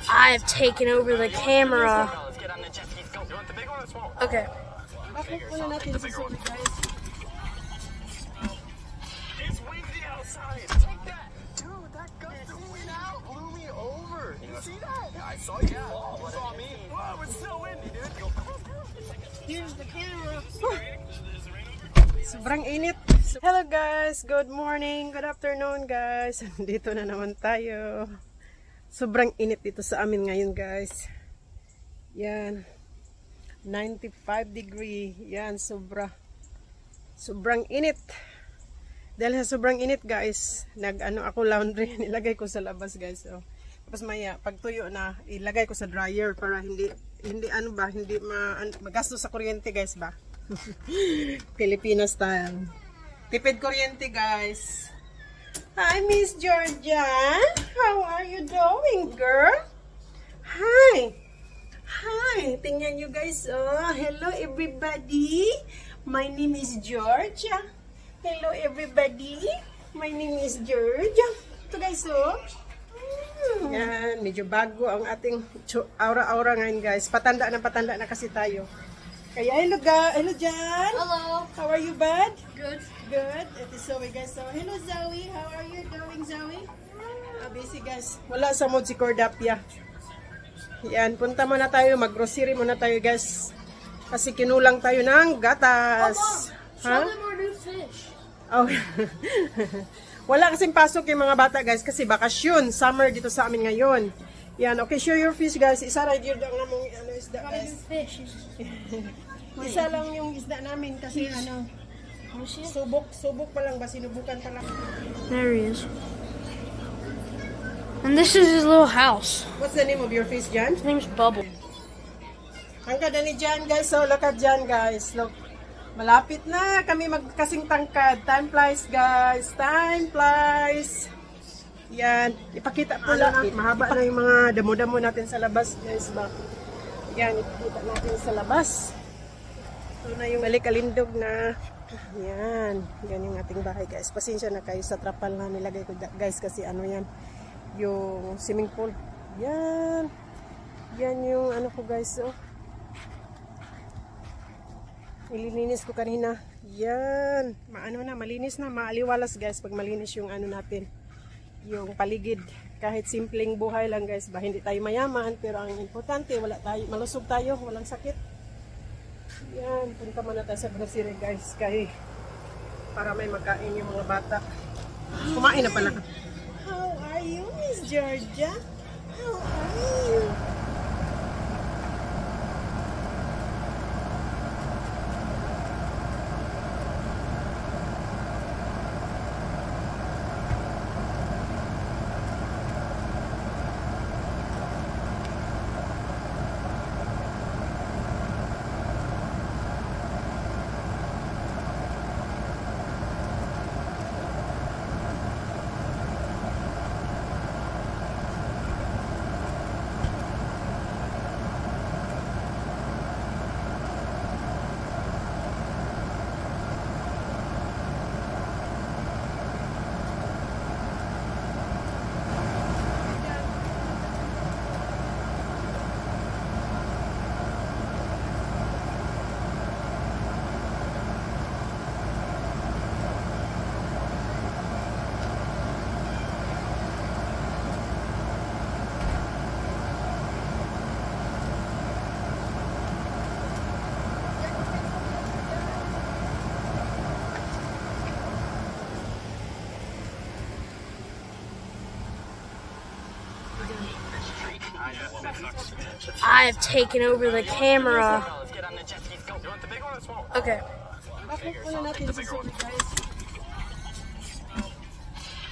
I have taken over the camera. Okay. It's windy outside. Take that. Dude, that gust of wind out blew me over. You see that? Yeah, I saw you fall. You saw me. Whoa, it's so windy, dude. Here's the camera. Sobrang init. Hello guys, good morning, good afternoon guys. Dito na naman tayo. Sobrang init dito sa amin ngayon guys. Yan. 95 degree. Yan, sobrang init. Dahil sa sobrang init guys, nag-ano ako laundry, nilagay ko sa labas guys. So, tapos maya, pag tuyo na, ilagay ko sa dryer para hindi magastos sa kuryente guys ba. Pilipinas style. Tipid kuryente guys. Hi Miss Georgia. How are you doing girl? Hi. Hi. Tingnan nyo guys. Oh, hello everybody. My name is Georgia. Hello everybody. My name is Georgia. Ito guys oh. Yan, medyo bago ang ating aura-aura ngayon guys. Patanda na kasi tayo. Kaya hello Jan. Hello. How are you bud? Good. Good. Ito Zoe guys. So hello Zoe. How are you doing Zoe? Busy guys. Wala sa mood si Cordapia. Yan, punta muna tayo. Mag-grocery muna tayo guys. Kasi kinulang tayo ng gatas. Show them our new fish. Oh. Wala kasing pasok yung mga bata guys kasi bakasyon, summer dito sa amin ngayon. Yan, okay, share your fish guys. Isa lang yun ang namong isda guys. Isa lang yung isda namin kasi subok pa lang ba, sinubukan pa lang. There he is. And this is his little house. What's the name of your fish, Jan? His name's Bubble. Ang ganda ni Jan guys, so look at Jan guys. Look. Malapit na kami magkasing tangkad. Time flies guys. Time flies. Yan. Ipakita po lang. Mahaba na yung mga damo-damo natin sa labas guys ba. Yan. Ipakita natin sa labas. Ito na yung balikalindog na. Yan. Yan yung ating bahay guys. Pasensya na kayo sa trapal na nilagay ko guys. Kasi ano yan. Yung swimming pool. Yan. Yan yung ano ko guys. Oh. Ililinis ko kanina. Yan. Maano na, malinis na, maaliwalas guys pag malinis yung ano natin. Yung paligid. Kahit simpleng buhay lang guys ba, hindi tayo mayaman, pero ang importante, malusog tayo, walang sakit. Yan, punta muna tayo sa grocery guys, para may magkain yung mga bata. Kumain na pala. How are you, Miss Georgia? How are you? I have taken over the camera. Okay.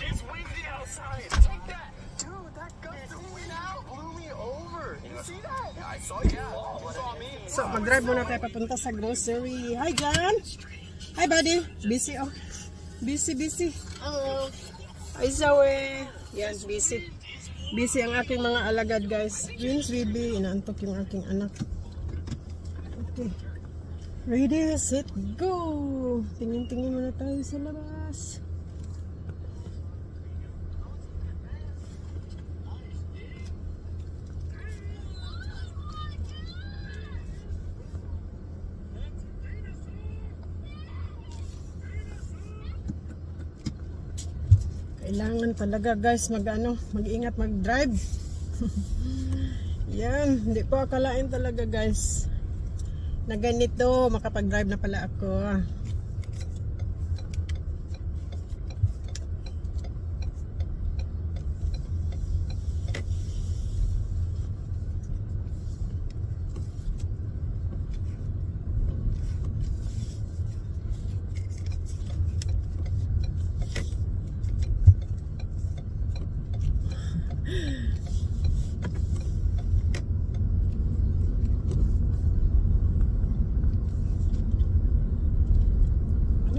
It's windy outside. Take that. Dude, that gust of wind out blew me over. You see that? Yeah, I saw you fall. You saw me. So, mag-drive muna tayo papunta sa grocery. Hi, John. Hi, buddy. Busy, oh. Busy. Hello. Hi, Zoe. Yan, busy. Busy ang aking mga alagad, guys. Vince, baby. Inaantok yung aking anak. Okay. Ready, set, go! Tingin-tingin muna tayo sa labas. Kailangan talaga guys mag-ingat mag-drive. Yan, hindi ko akalain talaga guys na ganito makapag-drive na pala ako.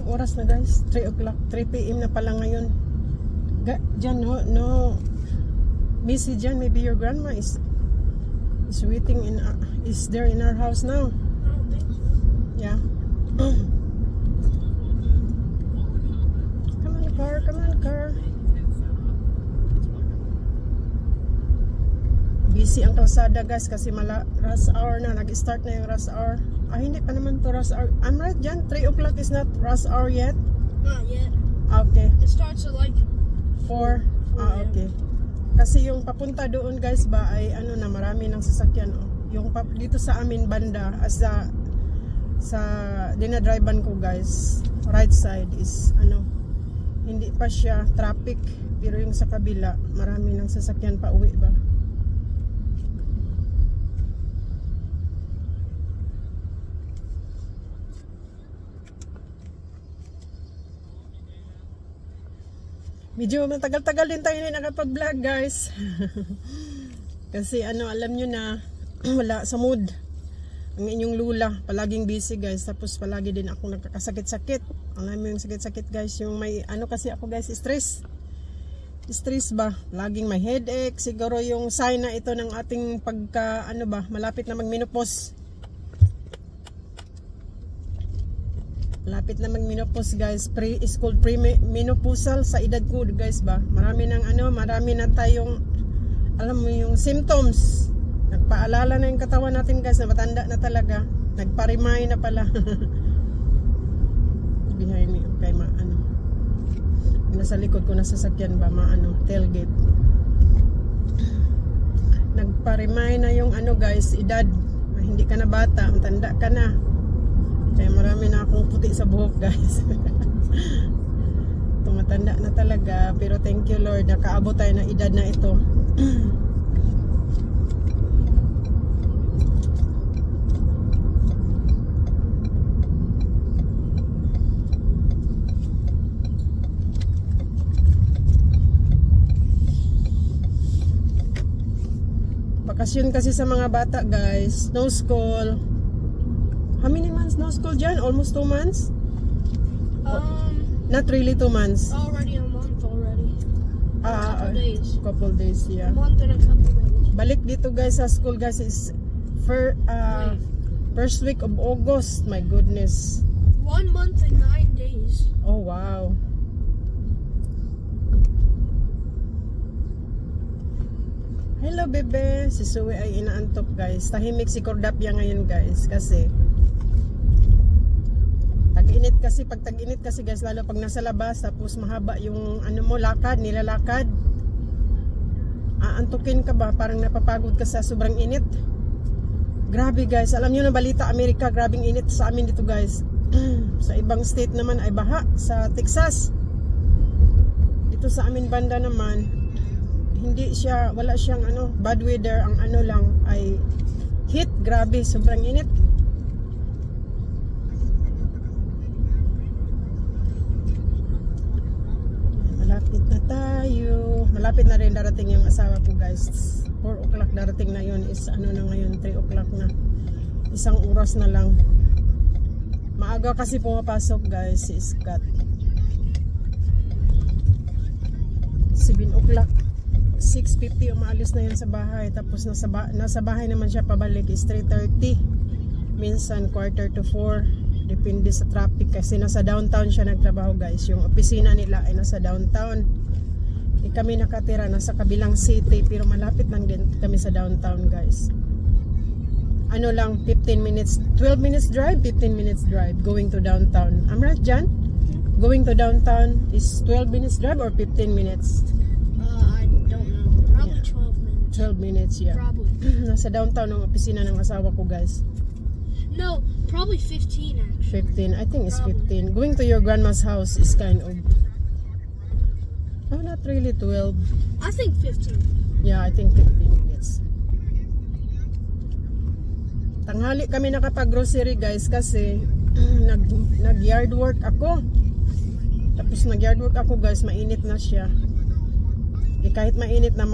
Oras na guys, 3 o'clock, 3 p.m. na pala ngayon. Jan, no Missy Jan, maybe your grandma is waiting is there in our house now. I don't think so. Yeah. Come on car. Busy ang kalsada guys kasi rush hour na, nag-start na yung rush hour. Hindi pa naman to rush hour. I'm right Jan, 3 o'clock is not rush hour yet? Not yet. Okay. It starts at like 4. Okay. Kasi yung papunta doon guys ba ay marami ng sasakyan. Yung dito sa amin banda sa dinadrivean ko guys, right side is hindi pa siya traffic, pero yung sa kabila marami ng sasakyan pa uwi ba. Medyo matagal-tagal din tayo na nakapag-vlog guys. Kasi alam nyo na wala sa mood ang inyong lula, palaging busy guys, tapos palagi din ako nagkakasakit-sakit. Alam mo yung sakit-sakit guys, yung may kasi ako guys, stress ba, laging may headache. Siguro yung sign na ito ng ating pagka malapit na mag-menopause. Lapit na mag-menopause guys, is called pre-menopausal sa edad ko guys ba. Marami na tayong alam mo yung symptoms. Nagpaalala na yung katawan natin guys na matanda na talaga. Nagparimay na pala. Behind me, okay nasa likod ko na sasakyan ba, tailgate. Nagparimay na yung guys, edad. Hindi ka na bata, matanda ka na. Kaya marami na akong puti sa buhok guys. Tumatanda na talaga. Pero thank you Lord, nakaabot tayo ng edad na ito. Bakasyon kasi sa mga bata guys. No school. How many months no school dyan? Almost 2 months? Not really 2 months. Already a month already. Couple days. Couple days, yeah. A month and a couple days. Balik dito guys sa school guys is first week of August. My goodness. 1 month and 9 days. Oh wow. Hello bebe. Si Suwe ay inaantok guys. Tahimik si Cordapia ngayon guys kasi tag-init kasi, pag tag-init kasi guys, lalo pag nasa labas tapos mahaba yung nilalakad, aantukin ka ba, parang napapagod ka sa sobrang init. Grabe guys, alam nyo na balita Amerika, grabing init sa amin dito guys. Sa ibang state naman ay baha, sa Texas. Dito sa amin banda naman wala siyang bad weather, ang lang ay heat. Grabe, sobrang init. Malapit na tayo. Malapit na rin darating yung asawa ko guys. 4 o'clock darating na yun. Is na ngayon, 3 o'clock na. 1 oras na lang. Maaga kasi pumapasok guys si Scott. 7 o'clock. 6:50 umaalis na yan sa bahay. Tapos nasa bahay naman siya pabalik is 3:30. Minsan 3:45. Depende sa traffic kasi nasa downtown siya nagtrabaho guys. Yung opisina nila ay nasa downtown. Kami nakatira nasa kabilang city pero malapit lang din kami sa downtown guys. Lang 15 minutes, 12 minutes drive, 15 minutes drive going to downtown. I'm right Jan? going to downtown is 12 minutes drive or 15 minutes? I don't know. Probably 12 minutes. 12 minutes, yeah. Probably. Nasa downtown ng opisina ng asawa ko, guys. No, probably 15 actually. 15, I think it's 15. Going to your grandma's house is kind of... Oh, not really 12. I think 15. Yeah, I think 15 minutes. Tanghali kami nakapag-grocery, guys, kasi nag-yard work ako. Tapos nag-yard work ako, guys, mainit na siya. Kahit mainit na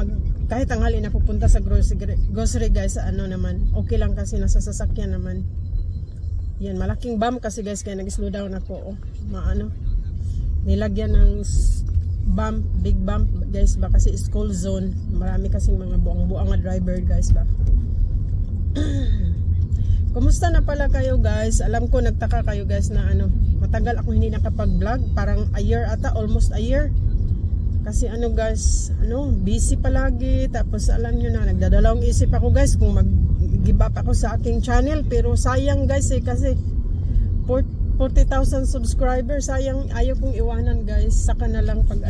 kahit tanghali na pupunta sa grocery, guys, ano naman, okay lang kasi nasa sasakyan naman. Yan, malaking bump kasi, guys, kaya nag-slow down ako. Nilagyan ng bump, big bump, guys, ba, kasi school zone. Marami kasing mga buang-buang na driver, guys, ba. Kumusta na pala kayo, guys? Alam ko nagtaka kayo, guys, na matagal ako hindi nakapag-vlog, parang a year ata, almost a year. Kasi guys, busy palagi. Tapos alam nyo na, nagdadalawang isip ako, guys, kung mag-give up ako sa aking channel. Pero sayang, guys, kasi 40,000 subscribers, sayang, ayaw kong iwanan, guys. Saka na lang pag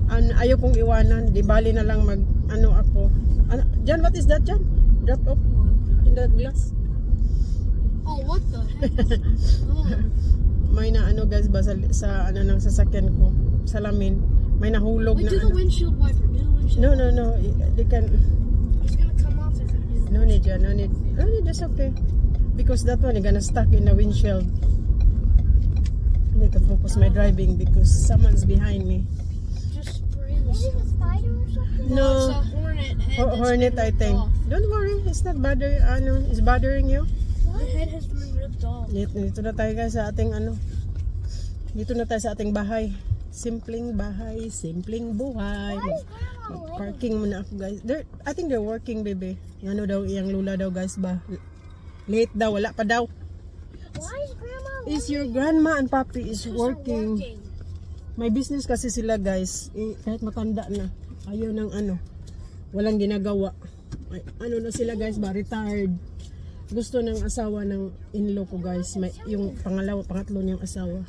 ayaw kong iwanan, di bali na lang ako. Jan, what is that, Jan? Drop off in the glass. Oh, what the heck? May na guys ba sa ng sasakyan ko, salamin, may nahulog. Wait, na do the windshield wiper. Do the windshield wiper. No, they can. It's gonna come off if you do. No need, Jan, no need, that's okay, because that one is gonna stuck in the windshield. I need to focus my driving because someone's behind me. Just spray this. Is it a spider or something? No, It's a hornet head. hornet, I think. Don't worry, it's not it's bothering you. The head has been ripped off. Dito na tayo, guys, sa ating dito na tayo sa ating bahay. Simpleng bahay, simpleng buhay. Parking muna ako, guys. I think they're working, baby. Daw, iyang lula daw, guys, ba? Late daw, wala pa daw. Why is Grandma Is your grandma and papi is working. May business kasi sila, guys. Kahit matanda na. Ayaw ng walang ginagawa. Na sila, guys, ba? Retired. Gusto ng asawa ng in-law ko, guys. Yung pangatlo niyang asawa.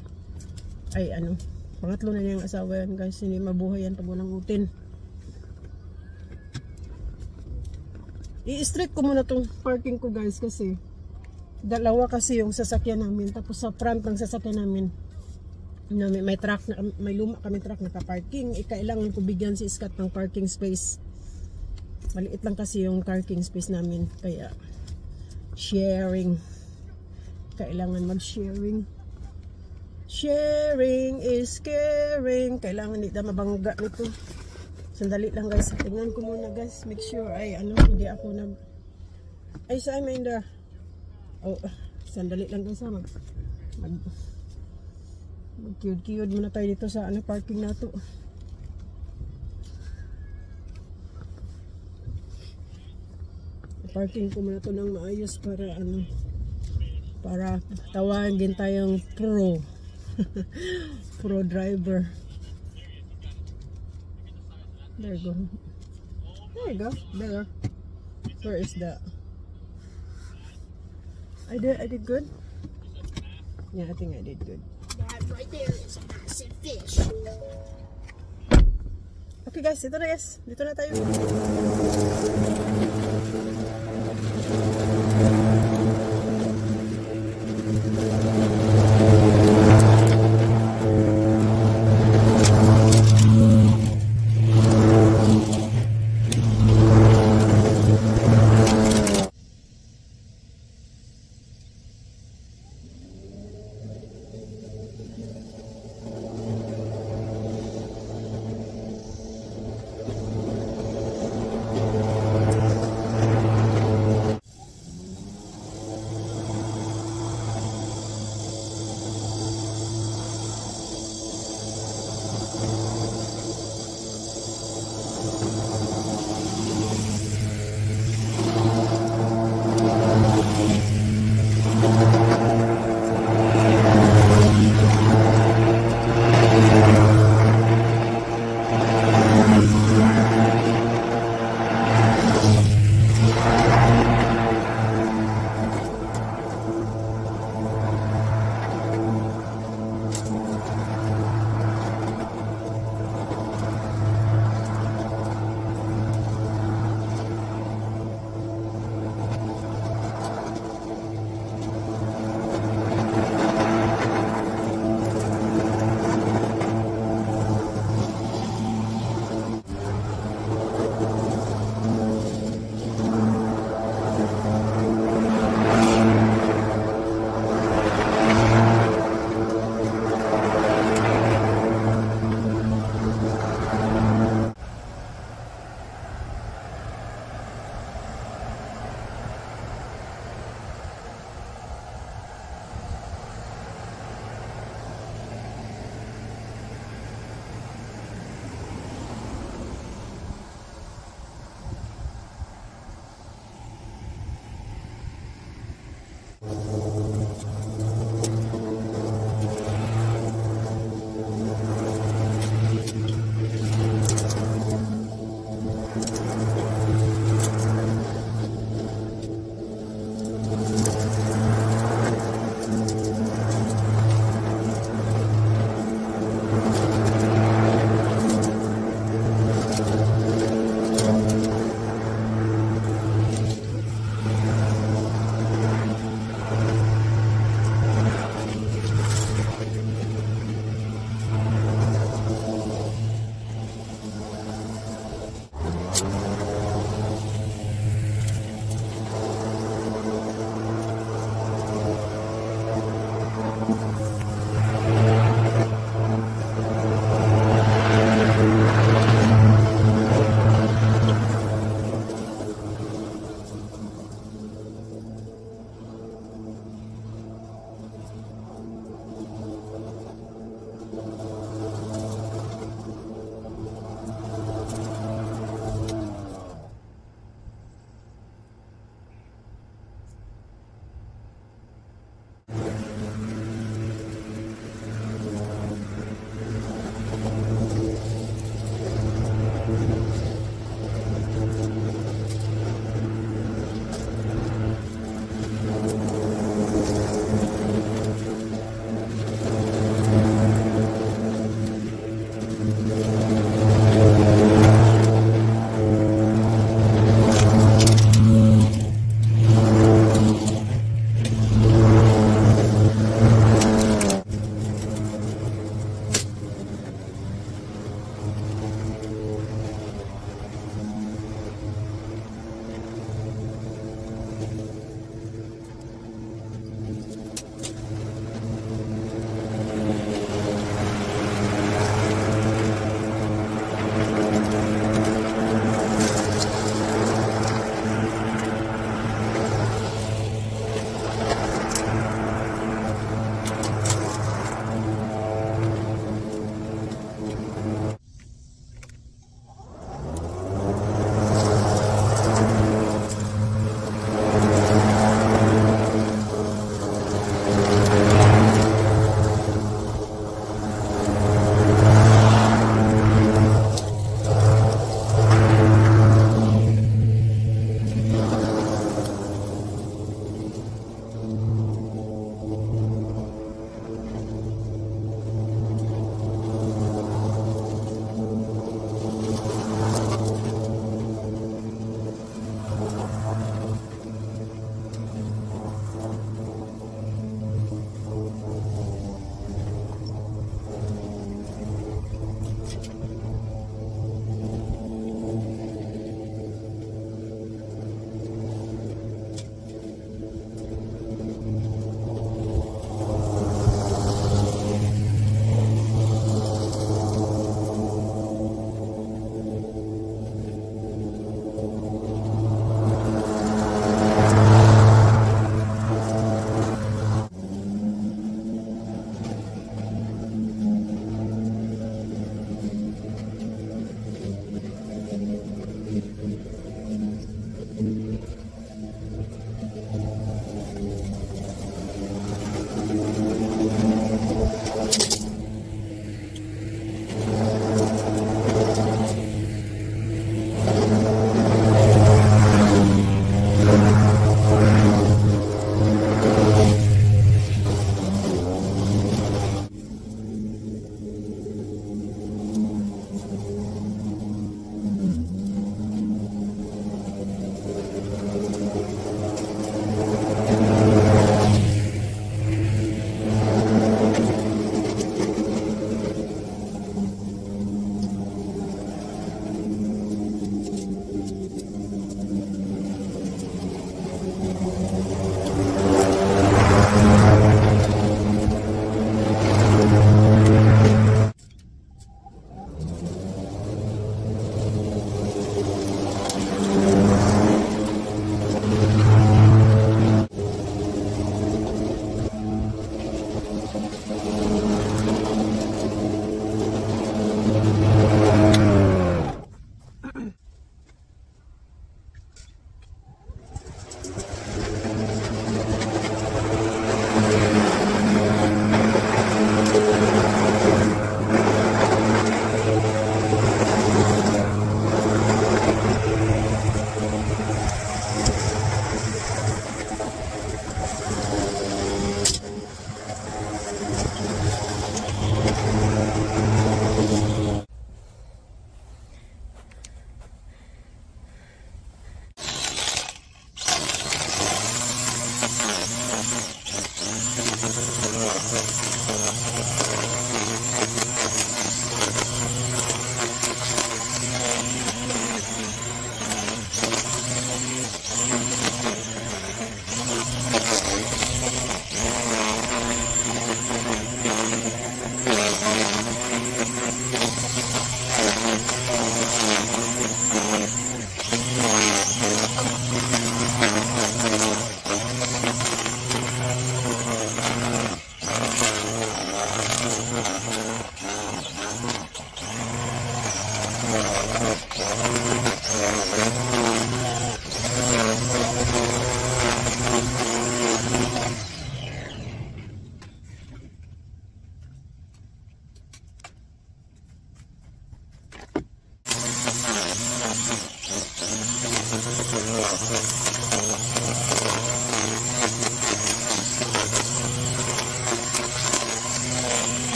Pangatlo na niyang asawa yan, guys. Hindi mabuhay yan pag walang utin. I-straight ko muna tong parking ko, guys, kasi dalawa kasi yung sasakyan namin. Tapos sa front ng sasakyan namin, may truck na, may luma kami truck naka-parking. Kailangan ko bigyan si Scott ng parking space. Maliit lang kasi yung parking space namin. Kaya sharing. Kailangan mag-sharing. Sharing is caring. Kailangan hindi na mabangga nito. Sandali lang, guys. Tingnan ko muna, guys. Make sure hindi ako sa Amanda. Sandali lang, guys. Mag-cute muna tayo dito sa parking na to. Parking ko muna to ng maayos para para tawagin tayong pro driver. There you go. There. Where is that? I did good. Yeah, I think I did good. That right there is a massive fish. Okay, guys, ito na, guys. Dito na tayo.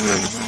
Ayan.